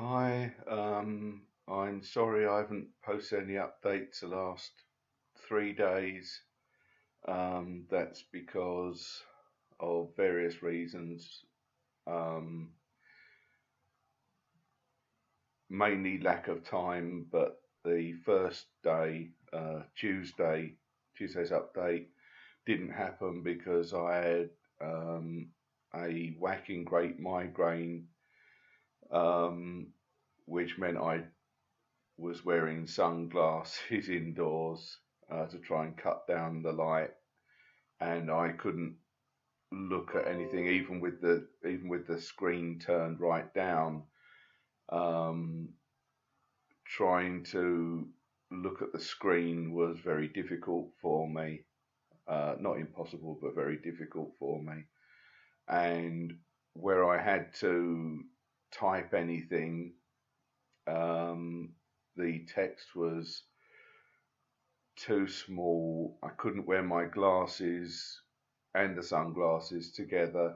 Hi, I'm sorry I haven't posted any updates the last 3 days. That's because of various reasons, um, mainly lack of time. But the first day, Tuesday's update didn't happen because I had a whacking great migraine, um, which meant I was wearing sunglasses indoors to try and cut down the light, and I couldn't look at anything, even with the screen turned right down. Um, Trying to look at the screen was very difficult for me. Not impossible, but very difficult for me. And where I had to type anything, um, the text was too small. I couldn't wear my glasses and the sunglasses together.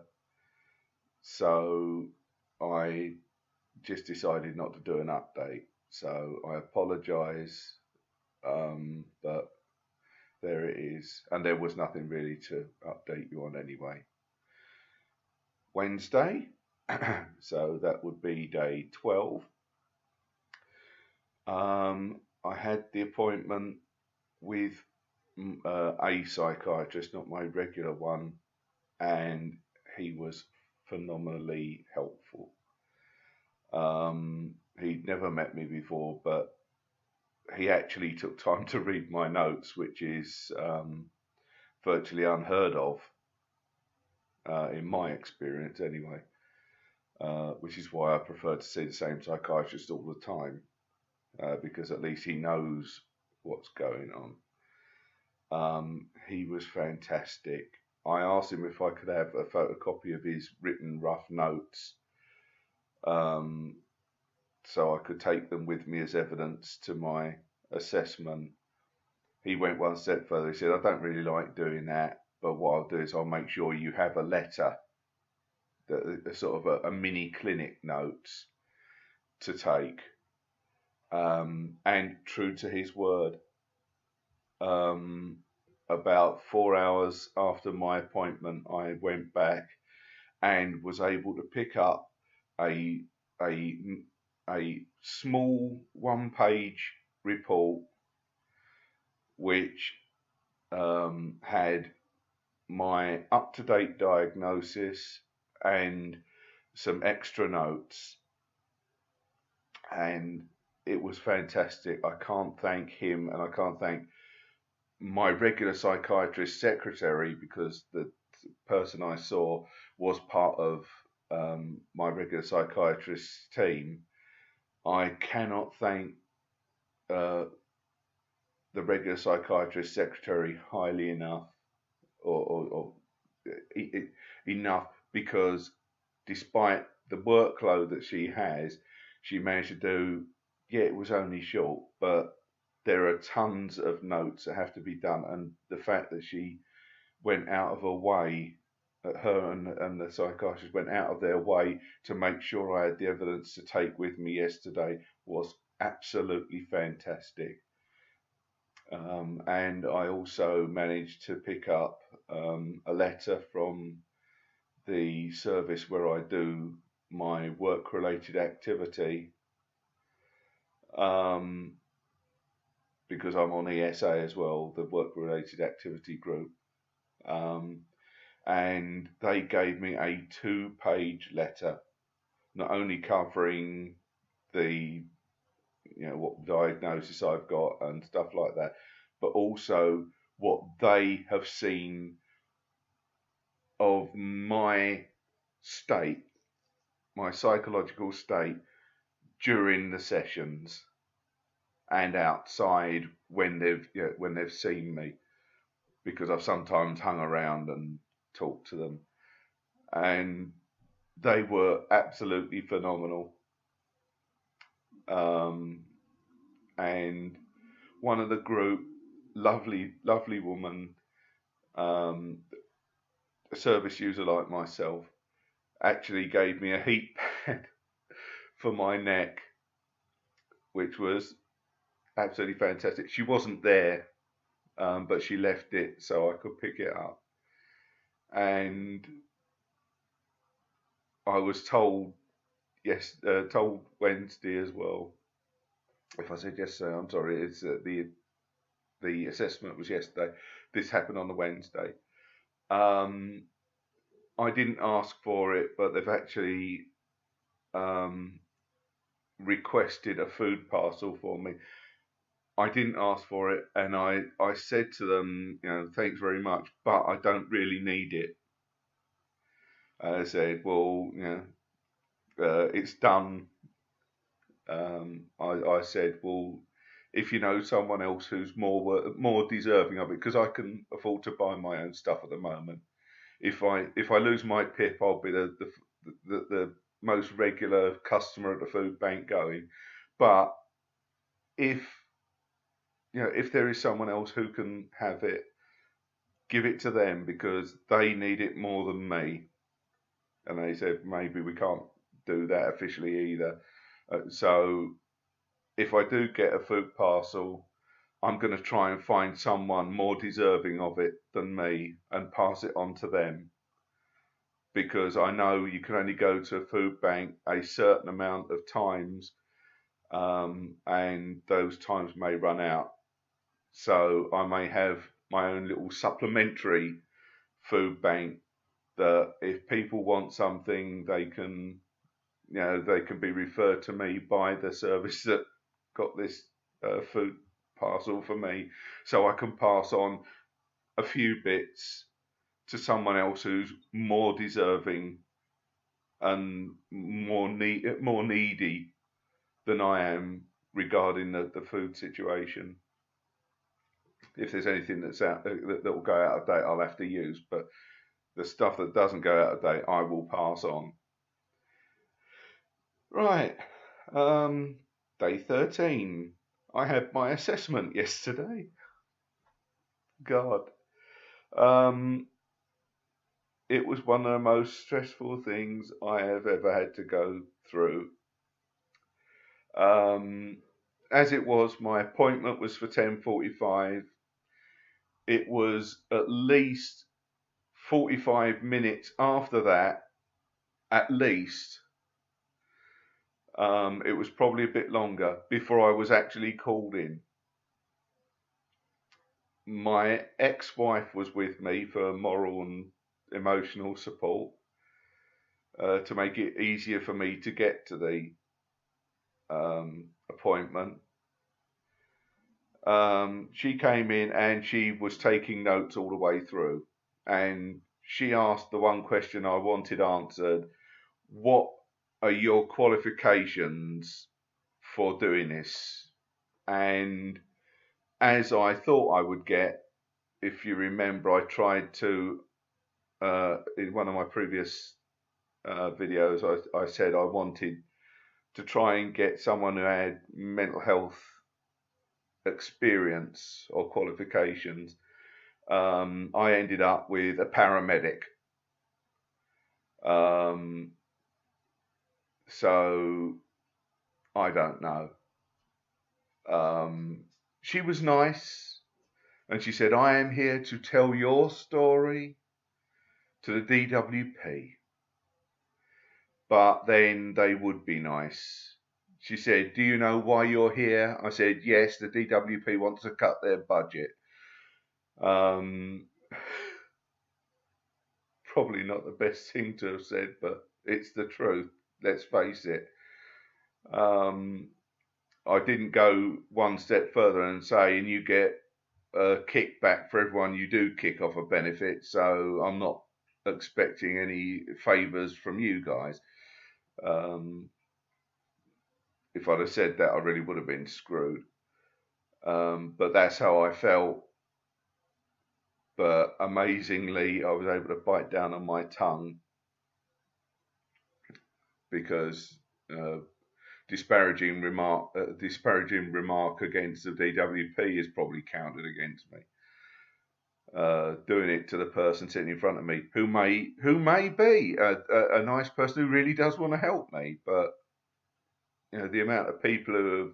So I just decided not to do an update. So I apologise, but there it is. And there was nothing really to update you on anyway. Wednesday, so that would be day 12. I had the appointment with a psychiatrist, not my regular one, and he was phenomenally helpful. He'd never met me before, but he actually took time to read my notes, which is virtually unheard of in my experience, anyway. Which is why I prefer to see the same psychiatrist all the time, because at least he knows what's going on. He was fantastic. I asked him if I could have a photocopy of his written rough notes, um, so I could take them with me as evidence to my assessment. He went one step further. He said, I don't really like doing that, but what I'll do is I'll make sure you have a letter, a sort of a mini clinic notes to take. And true to his word, about 4 hours after my appointment, I went back and was able to pick up a a a small one-page report which had my up-to-date diagnosis and some extra notes, and it was fantastic. I can't thank him, and I can't thank my regular psychiatrist secretary, because the person I saw was part of my regular psychiatrist's team. I cannot thank uh, the regular psychiatrist secretary highly enough, or enough, because despite the workload that she has, she managed to do. Yeah, it was only short, but there are tons of notes that have to be done, and the fact that she went out of her way, her and the psychiatrist went out of their way to make sure I had the evidence to take with me yesterday, was absolutely fantastic. And I also managed to pick up a letter from the service where I do my work-related activity, um, because I'm on ESA as well, the work-related activity group. And they gave me a 2-page letter, not only covering the, what diagnosis I've got and stuff like that, but also what they have seen of my state, my psychological state during the sessions and outside when they've seen me, because I've sometimes hung around and talked to them, and they were absolutely phenomenal. And one of the group, lovely woman, a service user like myself, actually gave me a heat pad for my neck, which was absolutely fantastic. She wasn't there, but she left it so I could pick it up. And I was told told Wednesday as well. If I said yes, sir, I'm sorry. It's the assessment was yesterday. This happened on the Wednesday. I didn't ask for it, but they've actually um, requested a food parcel for me. I didn't ask for it, and I said to them, thanks very much, but I don't really need it. I said, well, it's done. I said, well, if you know someone else who's more deserving of it, because I can afford to buy my own stuff at the moment. If I lose my PIP, I'll be the most regular customer at the food bank going. But if if there is someone else who can have it, give it to them because they need it more than me. And they said maybe we can't do that officially either. So if I do get a food parcel, I'm going to try and find someone more deserving of it than me and pass it on to them. Because I know you can only go to a food bank a certain amount of times, and those times may run out. So I may have my own little supplementary food bank that if people want something, they can be referred to me by the service that got this food parcel for me, so I can pass on a few bits to someone else who's more deserving and more needy than I am regarding the food situation. If there's anything that's out that will go out of date, I'll have to use, but the stuff that doesn't go out of date, I will pass on. Right, day 13. I had my assessment yesterday. God, it was one of the most stressful things I have ever had to go through. As it was, my appointment was for 10:45. It was at least 45 minutes after that, at least. It was probably a bit longer before I was actually called in. My ex-wife was with me for moral and emotional support to make it easier for me to get to the appointment. She came in and she was taking notes all the way through, and she asked the one question I wanted answered: what are your qualifications for doing this? And as I thought I would get, if you remember, I tried to in one of my previous videos, I said I wanted to try and get someone who had mental health experience or qualifications. I ended up with a paramedic. So I don't know. She was nice, and she said, I am here to tell your story to the DWP. But then they would be nice. She said, do you know why you're here? I said, yes, the DWP wants to cut their budget. Probably not the best thing to have said, but it's the truth. Let's face it. I didn't go one step further and say, and you get a kickback for everyone you do kick off a benefit, so I'm not expecting any favours from you guys. If I'd have said that, I really would have been screwed. But that's how I felt. But amazingly, I was able to bite down on my tongue because disparaging remark against the DWP is probably counted against me. Doing it to the person sitting in front of me, who may be a nice person who really does want to help me, but the amount of people who have,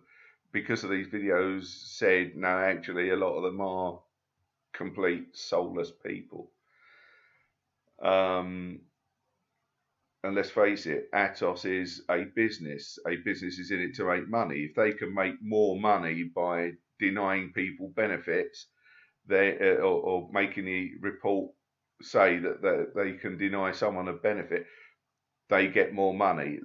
because of these videos, said no, actually, a lot of them are complete soulless people. And let's face it, Atos is a business. A business is in it to make money. If they can make more money by denying people benefits, or making the report say that they can deny someone a benefit, they get more money.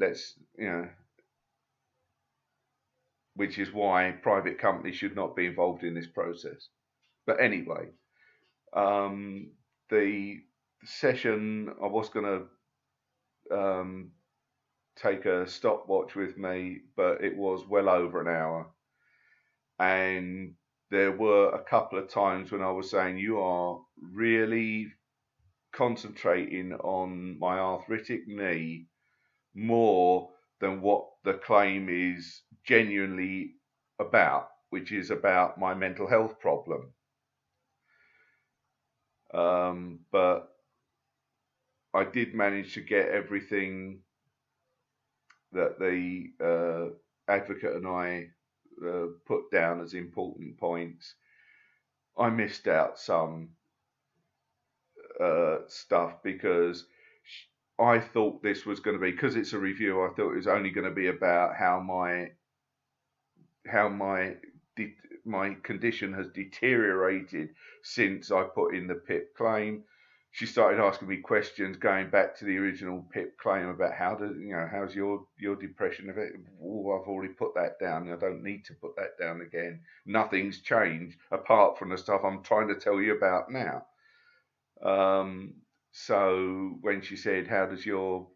Which is why private companies should not be involved in this process. But anyway, the session, I was going to take a stopwatch with me, but it was well over an hour. And there were a couple of times when I was saying, you are really concentrating on my arthritic knee more than what the claim is genuinely about, which is about my mental health problem. But I did manage to get everything that the advocate and I put down as important points. I missed out some stuff because I thought this was going to be, because it's a review, I thought it was only going to be about how my condition has deteriorated since I put in the PIP claim. She started asking me questions going back to the original PIP claim about how's your depression of it. Oh, I've already put that down. I don't need to put that down again. Nothing's changed apart from the stuff I'm trying to tell you about now. So when she said, how does your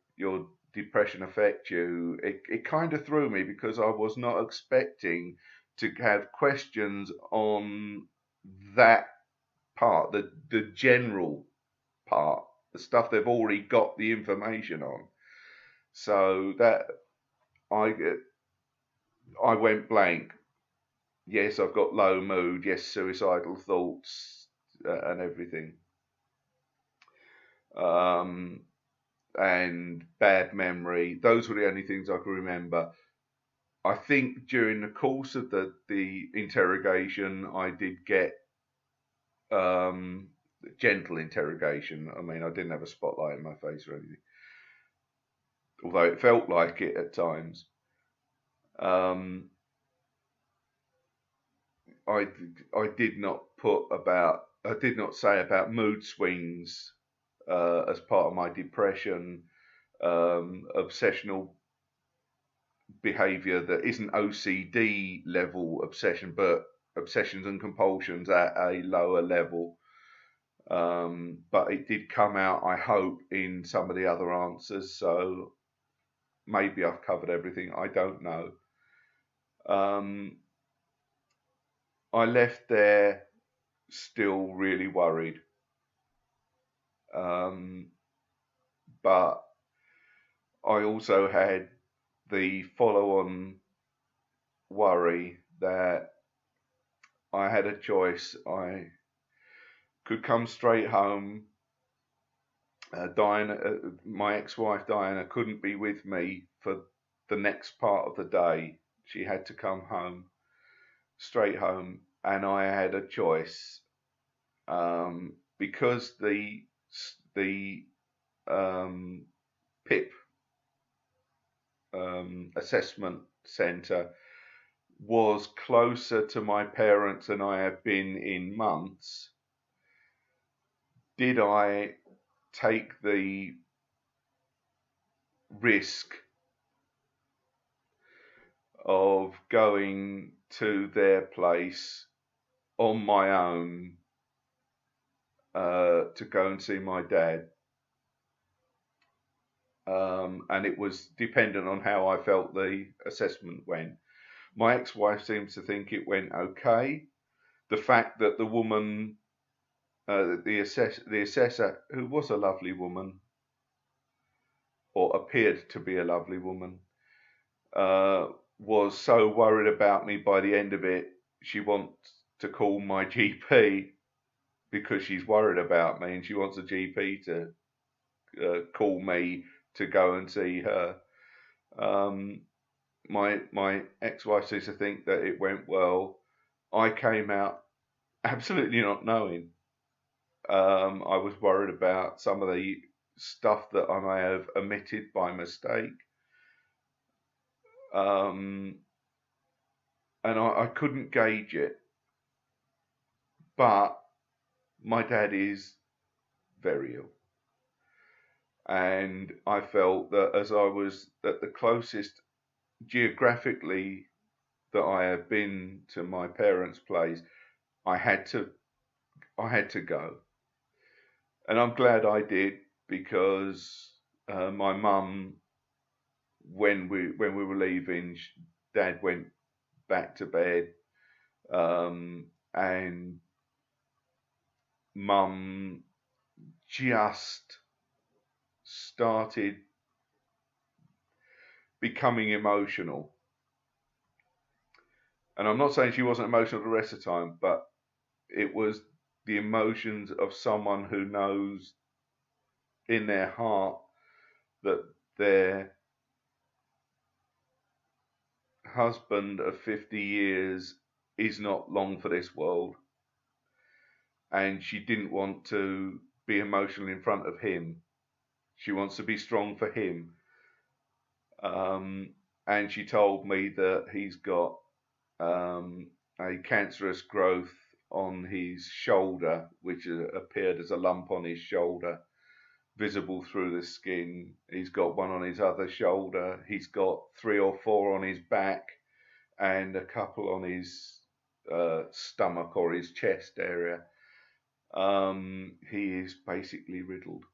depression affect you, it kind of threw me, because I was not expecting to have questions on that part, the general part, the stuff they've already got the information on. So that I went blank. Yes, I've got low mood. Yes, suicidal thoughts and everything. And bad memory. Those were the only things I could remember. I think during the course of the interrogation, I did get gentle interrogation. I mean, I didn't have a spotlight in my face or anything, although it felt like it at times. I did not say about mood swings as part of my depression, obsessional behavior that isn't OCD level obsession, but obsessions and compulsions at a lower level. But it did come out, I hope, in some of the other answers. So maybe I've covered everything. I don't know. I left there still really worried. But I also had the follow-on worry that I had a choice. I could come straight home. Diana, my ex-wife Diana, couldn't be with me for the next part of the day. She had to come home, straight home, and I had a choice, because the PIP assessment centre was closer to my parents than I have been in months. Did I take the risk of going to their place on my own to go and see my dad? And it was dependent on how I felt the assessment went. My ex-wife seems to think it went okay. The fact that the woman, the assessor, who was a lovely woman, or appeared to be a lovely woman, was so worried about me by the end of it, she wants to call my GP because she's worried about me, and she wants a GP to call me to go and see her. my ex-wife seems to think that it went well. I came out absolutely not knowing. I was worried about some of the stuff that I may have omitted by mistake. And I couldn't gauge it. But my dad is very ill. And I felt that as I was at the closest geographically that I have been to my parents' place, I had to go. And I'm glad I did, because my mum, when we were leaving, Dad went back to bed, and Mum just started becoming emotional. And I'm not saying she wasn't emotional the rest of the time, but it was the emotions of someone who knows in their heart that their husband of 50 years is not long for this world. And she didn't want to be emotional in front of him. She wants to be strong for him. And she told me that he's got a cancerous growth on his shoulder, which appeared as a lump on his shoulder, visible through the skin. He's got one on his other shoulder. He's got 3 or 4 on his back, and a couple on his stomach or his chest area. He is basically riddled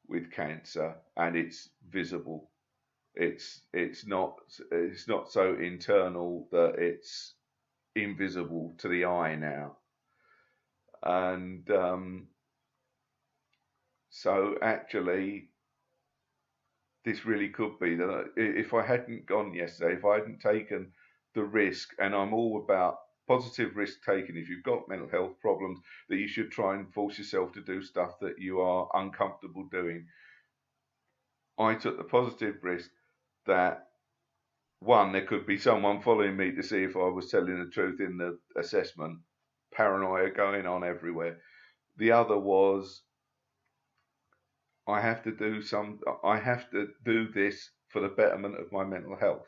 with cancer, and it's visible. It's not so internal that it's invisible to the eye now. And so actually, this really could be that if I hadn't gone yesterday, if I hadn't taken the risk, and I'm all about positive risk taking. If you've got mental health problems, that you should try and force yourself to do stuff that you are uncomfortable doing. I took the positive risk that, one, there could be someone following me to see if I was telling the truth in the assessment. Paranoia going on everywhere. The other was, I have to do this for the betterment of my mental health.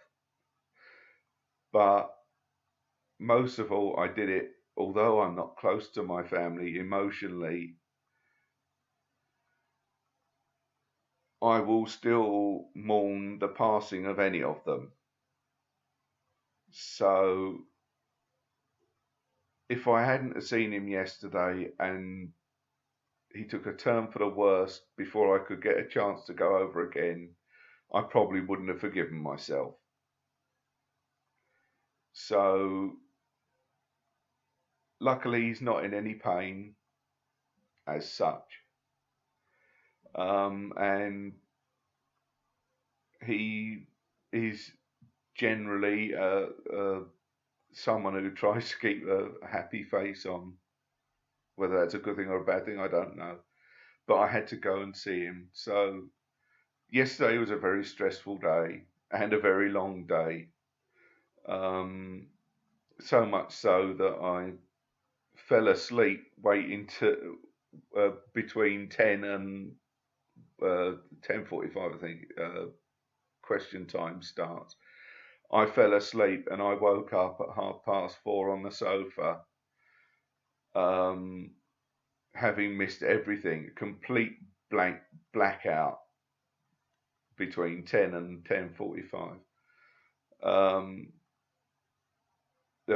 But most of all, I did it, although I'm not close to my family emotionally, I will still mourn the passing of any of them. So if I hadn't seen him yesterday and he took a turn for the worse before I could get a chance to go over again, I probably wouldn't have forgiven myself. So luckily he's not in any pain as such. And he is generally someone who tries to keep a happy face on. Whether that's a good thing or a bad thing, I don't know. But I had to go and see him. So yesterday was a very stressful day and a very long day. So much so that I fell asleep waiting to between 10 and 10:45, I think, question time starts. I fell asleep and I woke up at 4:30 on the sofa, having missed everything, complete blackout between 10 and 10:45.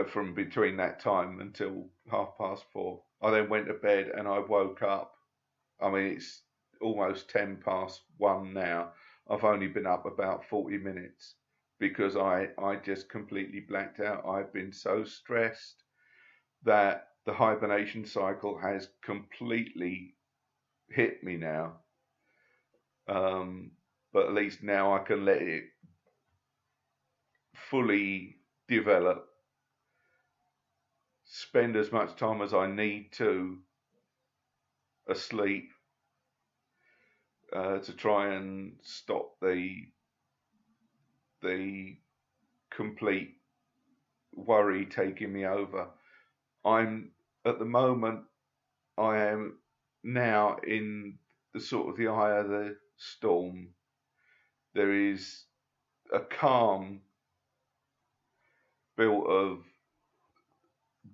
From between that time until 4:30. I then went to bed and I woke up. I mean, it's almost 1:10 now. I've only been up about 40 minutes because I just completely blacked out. I've been so stressed that the hibernation cycle has completely hit me now. But at least now I can let it fully develop, spend as much time as I need to asleep, to try and stop the complete worry taking me over. I'm at the moment, I am now in the sort of the eye of the storm. There is a calm built of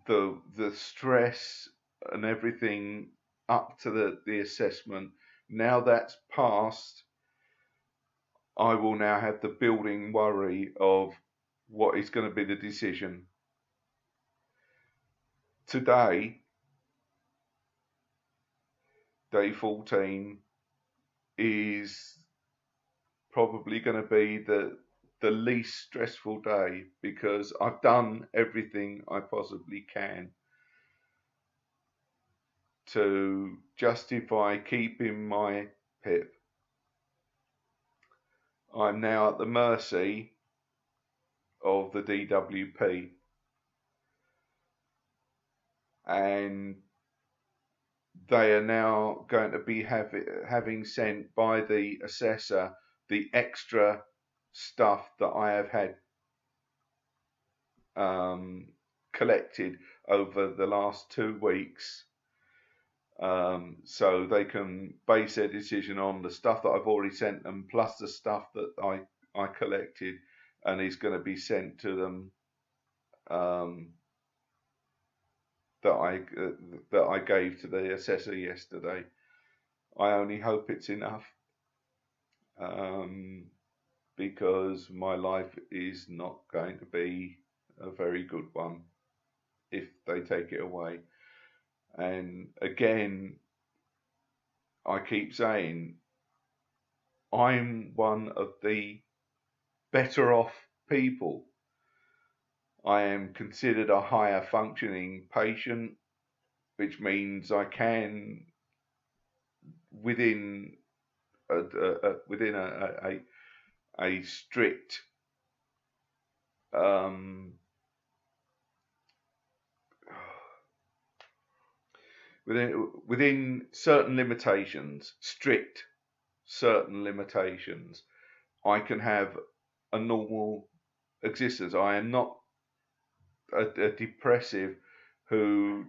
the stress and everything up to the assessment. Now that's passed, I will now have the building worry of what is going to be the decision. Today, day 14, is probably going to be the least stressful day because I've done everything I possibly can to justify keeping my PIP. I'm now at the mercy of the DWP, and they are now going to be having sent by the assessor the extra stuff that I have had collected over the last 2 weeks, so they can base their decision on the stuff that I've already sent them plus the stuff that I collected and is going to be sent to them, that I gave to the assessor yesterday. I only hope it's enough, because my life is not going to be a very good one if they take it away. And again, I keep saying, I'm one of the better off people. I am considered a higher functioning patient, which means I can, within a strict within certain limitations, strict certain limitations, I can have a normal existence. I am not a depressive who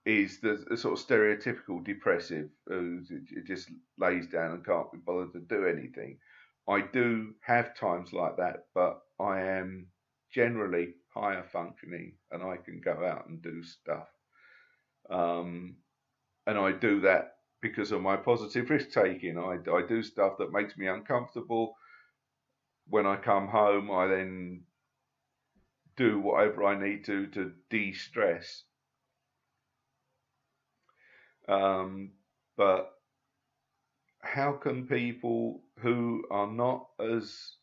is the sort of stereotypical depressive who just lays down and can't be bothered to do anything. I do have times like that, but I am generally higher functioning and I can go out and do stuff. And I do that because of my positive risk taking. I do stuff that makes me uncomfortable. When I come home, I then do whatever I need to de-stress. But how can people who are not as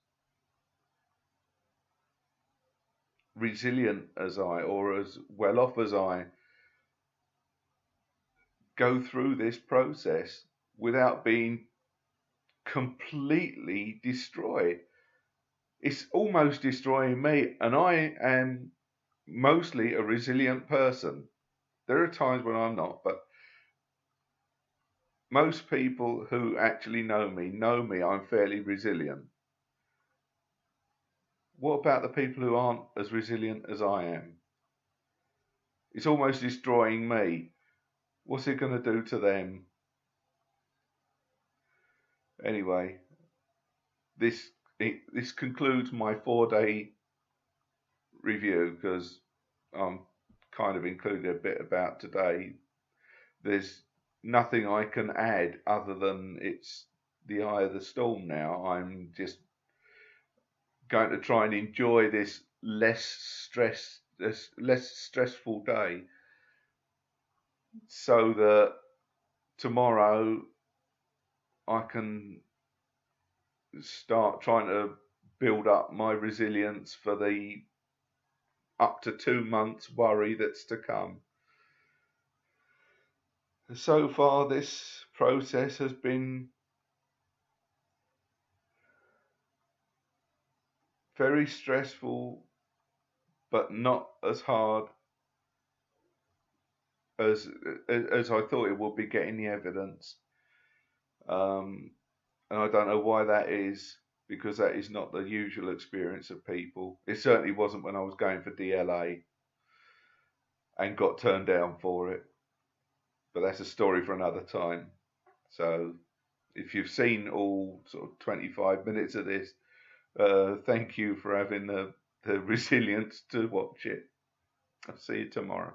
resilient as I or as well off as I go through this process without being completely destroyed? It's almost destroying me, and I am mostly a resilient person. There are times when I'm not, but most people who actually know me I'm fairly resilient. What about the people who aren't as resilient as I am? It's almost destroying me. What's it going to do to them? Anyway, this concludes my 4-day review, because I'm kind of including a bit about today. There's nothing I can add other than it's the eye of the storm now. I'm just going to try and enjoy this less stressful day, so that tomorrow I can start trying to build up my resilience for the up to 2 months worry that's to come. So far, this process has been very stressful, but not as hard as I thought it would be getting the evidence. And I don't know why that is, because that is not the usual experience of people. It certainly wasn't when I was going for DLA and got turned down for it. But that's a story for another time. So if you've seen all sort of 25 minutes of this, thank you for having the resilience to watch it. I'll see you tomorrow.